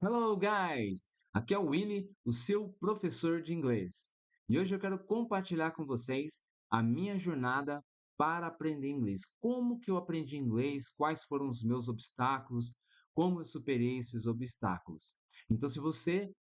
Hello, guys! Aqui é o Willy, o seu professor de inglês. E hoje eu quero compartilhar com vocês a minha jornada para aprender inglês. Como que eu aprendi inglês, quais foram os meus obstáculos, como eu superei esses obstáculos. Então, se você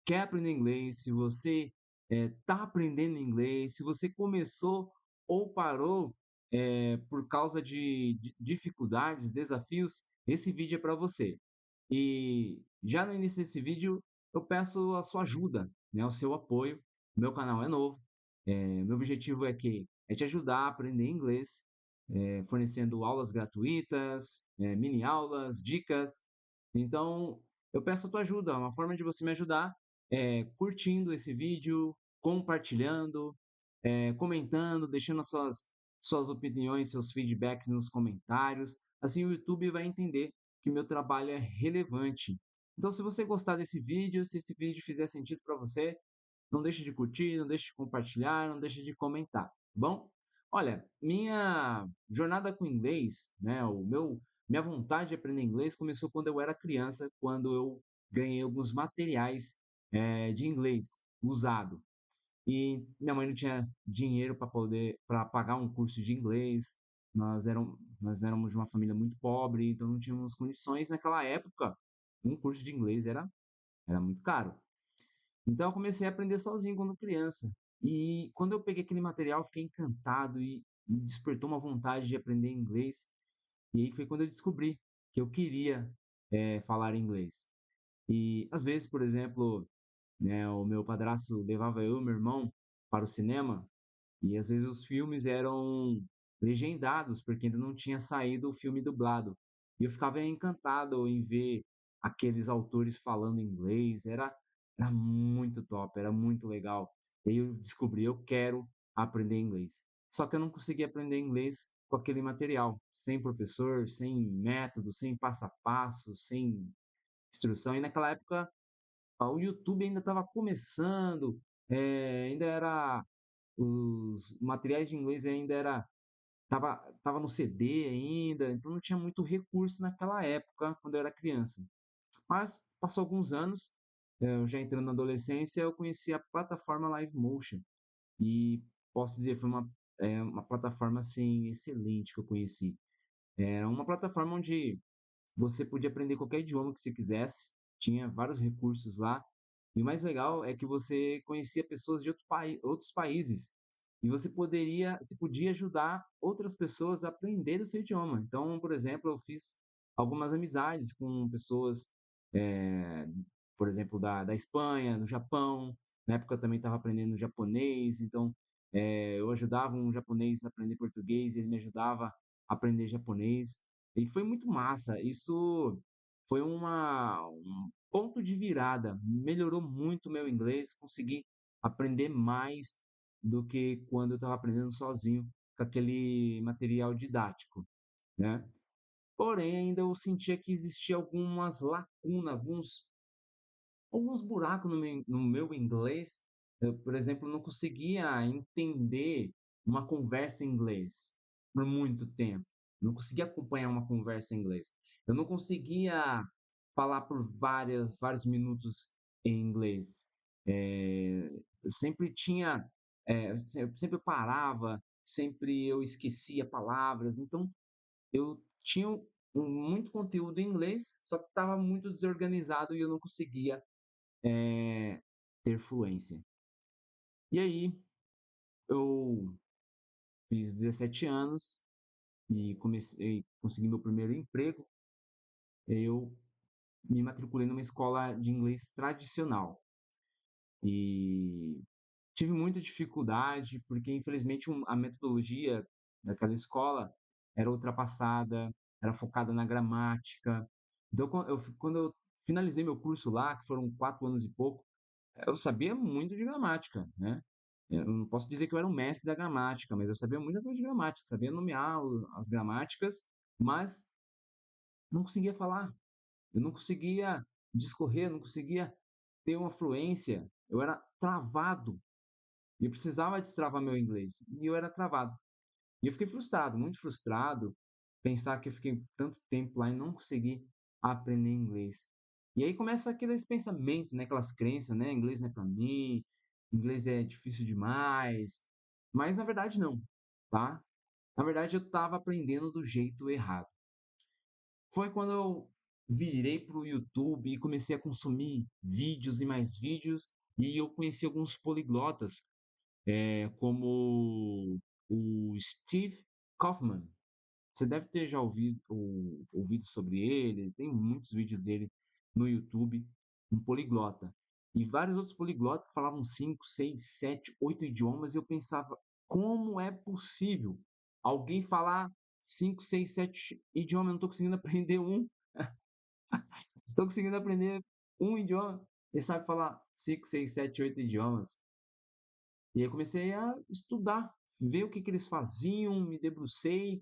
quer aprender inglês, se você está aprendendo inglês, se você começou ou parou por causa de dificuldades, desafios, esse vídeo é para você. E já no início desse vídeo, eu peço a sua ajuda, né, o seu apoio. Meu canal é novo, meu objetivo é te ajudar a aprender inglês, fornecendo aulas gratuitas, mini aulas, dicas. Então, eu peço a tua ajuda. Uma forma de você me ajudar é curtindo esse vídeo, compartilhando, comentando, deixando as suas opiniões, seus feedbacks nos comentários. Assim o YouTube vai entender que meu trabalho é relevante. Então, se você gostar desse vídeo, se esse vídeo fizer sentido para você, não deixe de curtir, não deixe de compartilhar, não deixe de comentar, tá bom? Olha, minha jornada com inglês, né, minha vontade de aprender inglês começou quando eu era criança, quando eu ganhei alguns materiais de inglês usado. E minha mãe não tinha dinheiro para pagar um curso de inglês. Nós éramos de uma família muito pobre, então não tínhamos condições. Naquela época, um curso de inglês era muito caro. Então eu comecei a aprender sozinho quando criança. E quando eu peguei aquele material, eu fiquei encantado e me despertou uma vontade de aprender inglês. E aí foi quando eu descobri que eu queria falar inglês. E às vezes, por exemplo, né, o meu padrasto levava eu e meu irmão para o cinema e às vezes os filmes eram legendados, porque ainda não tinha saído o filme dublado. E eu ficava encantado em ver aqueles autores falando inglês, era muito top, era muito legal. E aí eu descobri, eu quero aprender inglês. Só que eu não conseguia aprender inglês com aquele material, sem professor, sem método, sem passo a passo, sem instrução. E naquela época o YouTube ainda estava começando, ainda era os materiais de inglês ainda tava no CD ainda, então não tinha muito recurso naquela época, quando eu era criança. Mas passou alguns anos, eu já entrando na adolescência, eu conheci a plataforma Livemotion e posso dizer, foi uma plataforma, assim, excelente que eu conheci. Era uma plataforma onde você podia aprender qualquer idioma que você quisesse, tinha vários recursos lá. E o mais legal é que você conhecia pessoas de outros países. E você podia ajudar outras pessoas a aprender o seu idioma. Então, por exemplo, eu fiz algumas amizades com pessoas, eh, por exemplo, da Espanha, do Japão. Na época eu também estava aprendendo japonês, então eu ajudava um japonês a aprender português, ele me ajudava a aprender japonês. E foi muito massa. Isso foi um ponto de virada. Melhorou muito o meu inglês, consegui aprender mais do que quando eu estava aprendendo sozinho com aquele material didático, né. Porém, ainda eu sentia que existia algumas lacunas, alguns buracos no meu inglês. Eu, por exemplo, não conseguia entender uma conversa em inglês por muito tempo. Não conseguia acompanhar uma conversa em inglês. Eu não conseguia falar por vários minutos em inglês. Eu sempre tinha, eu sempre parava, sempre eu esquecia palavras. Então, eu tinha muito conteúdo em inglês, só que estava muito desorganizado e eu não conseguia ter fluência. E aí, eu fiz 17 anos e consegui meu primeiro emprego. Eu me matriculei numa escola de inglês tradicional e tive muita dificuldade, porque infelizmente a metodologia daquela escola era ultrapassada, era focada na gramática. Então, quando eu finalizei meu curso lá, que foram 4 anos e pouco, eu sabia muito de gramática, né? Eu não posso dizer que eu era um mestre da gramática, mas eu sabia muita coisa de gramática, sabia nomear as gramáticas, mas não conseguia falar. Eu não conseguia discorrer, eu não conseguia ter uma fluência. Eu era travado. E eu precisava destravar meu inglês. E eu era travado. E eu fiquei frustrado, muito frustrado, pensar que eu fiquei tanto tempo lá e não consegui aprender inglês. E aí começa aqueles pensamentos, né, aquelas crenças, né, inglês não é para mim, inglês é difícil demais, mas na verdade não, tá? Na verdade eu estava aprendendo do jeito errado. Foi quando eu virei para o YouTube e comecei a consumir vídeos e mais vídeos, e eu conheci alguns poliglotas, como o Steve Kaufmann. Você deve ter já ouvido sobre ele, tem muitos vídeos dele no YouTube, um poliglota. E vários outros poliglotas que falavam 5, 6, 7, 8 idiomas, e eu pensava, como é possível alguém falar 5, 6, 7 idiomas? Eu não estou conseguindo aprender um, estou conseguindo aprender um idioma. Ele sabe falar 5, 6, 7, 8 idiomas. E aí eu comecei a estudar, ver o que eles faziam, me debrucei,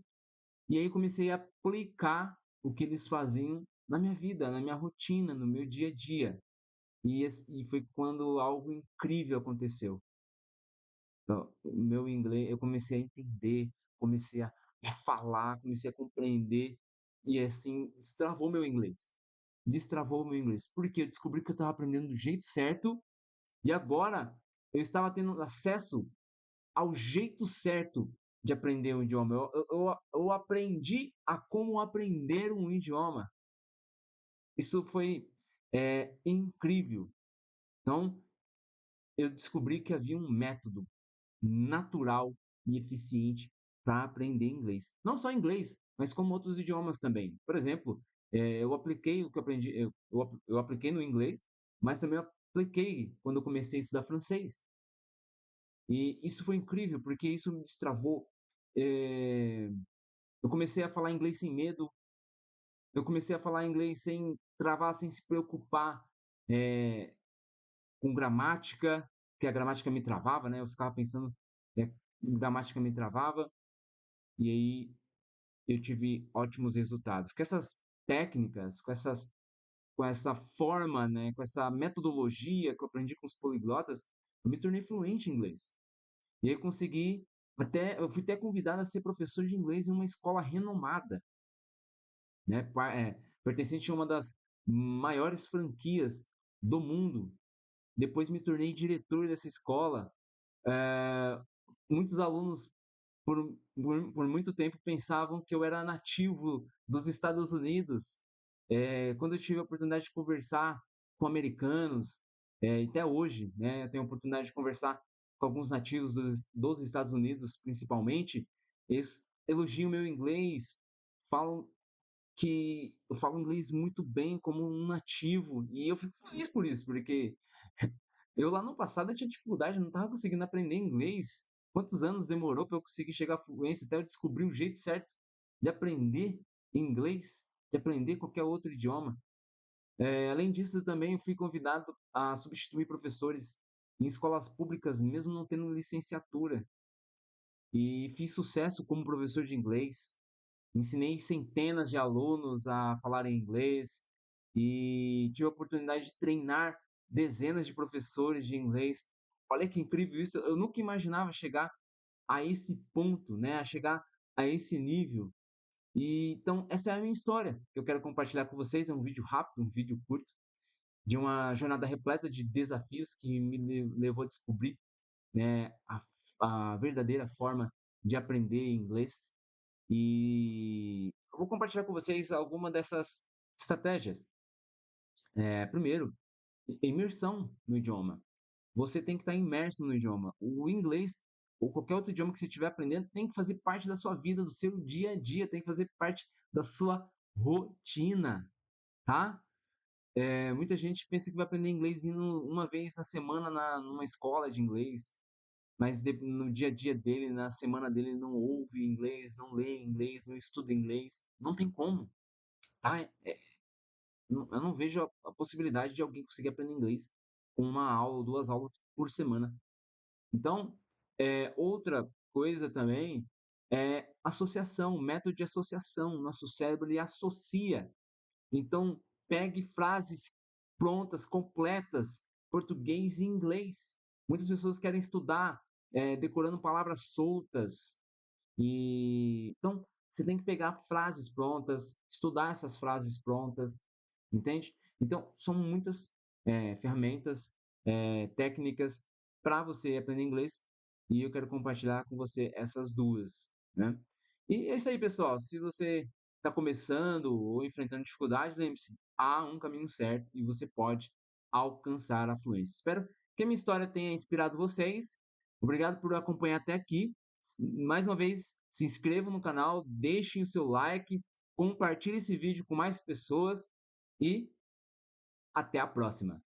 e aí comecei a aplicar o que eles faziam na minha vida, na minha rotina, no meu dia a dia. E foi quando algo incrível aconteceu. Então, o meu inglês, eu comecei a entender, comecei a falar, comecei a compreender, e assim, destravou meu inglês. Destravou meu inglês. Porque eu descobri que eu estava aprendendo do jeito certo, e agora eu estava tendo acesso ao jeito certo de aprender um idioma. Eu aprendi a como aprender um idioma. Isso foi incrível. Então, eu descobri que havia um método natural e eficiente para aprender inglês. Não só inglês, mas como outros idiomas também. Por exemplo, eu apliquei o que eu aprendi, eu apliquei no inglês, mas também apliquei quando eu comecei a estudar francês. E isso foi incrível, porque isso me destravou. Eh, eu comecei a falar inglês sem medo, eu comecei a falar inglês sem travar, sem se preocupar eh, com gramática, que a gramática me travava, né? Eu ficava pensando, gramática me travava, e aí eu tive ótimos resultados. Com essas técnicas, com essa forma, né, com essa metodologia que eu aprendi com os poliglotas, eu me tornei fluente em inglês. E aí eu fui até convidado a ser professor de inglês em uma escola renomada, né, pertencente a uma das maiores franquias do mundo. Depois me tornei diretor dessa escola. Eh, muitos alunos por muito tempo pensavam que eu era nativo dos Estados Unidos. Quando eu tive a oportunidade de conversar com americanos, e até hoje, né, eu tenho a oportunidade de conversar com alguns nativos dos Estados Unidos, principalmente, eles elogiam meu inglês, falam que eu falo inglês muito bem como um nativo, e eu fico feliz por isso, porque eu lá no passado eu tinha dificuldade, eu não estava conseguindo aprender inglês. Quantos anos demorou para eu conseguir chegar à fluência até eu descobrir o jeito certo de aprender inglês, de aprender qualquer outro idioma. Além disso, eu também fui convidado a substituir professores em escolas públicas, mesmo não tendo licenciatura. E fiz sucesso como professor de inglês. Ensinei centenas de alunos a falarem inglês e tive a oportunidade de treinar dezenas de professores de inglês. Olha que incrível isso! Eu nunca imaginava chegar a esse ponto, né? A chegar a esse nível. E então essa é a minha história que eu quero compartilhar com vocês. É um vídeo rápido, um vídeo curto de uma jornada repleta de desafios que me levou a descobrir, né, a verdadeira forma de aprender inglês. E eu vou compartilhar com vocês alguma dessas estratégias. Primeiro, imersão no idioma. Você tem que estar imerso no idioma. O inglês ou qualquer outro idioma que você estiver aprendendo tem que fazer parte da sua vida, do seu dia a dia, tem que fazer parte da sua rotina, tá? Muita gente pensa que vai aprender inglês indo uma vez na semana numa escola de inglês, mas no dia a dia dele, na semana dele, ele não ouve inglês, não lê inglês, não estuda inglês. Não tem como, tá? Eu não vejo a possibilidade de alguém conseguir aprender inglês com uma aula ou 2 aulas por semana. Então, outra coisa também é associação, método de associação. Nosso cérebro ele associa. Então, pegue frases prontas, completas, português e inglês. Muitas pessoas querem estudar decorando palavras soltas, e então você tem que pegar frases prontas, estudar essas frases prontas, entende? Então, são muitas, ferramentas, técnicas para você aprender inglês, e eu quero compartilhar com você essas 2, né. E é isso aí, pessoal, se você está começando ou enfrentando dificuldade, lembre-se, há um caminho certo e você pode alcançar a fluência. Espero que a minha história tenha inspirado vocês. Obrigado por acompanhar até aqui. Mais uma vez, se inscrevam no canal, deixem o seu like, compartilhe esse vídeo com mais pessoas e até a próxima.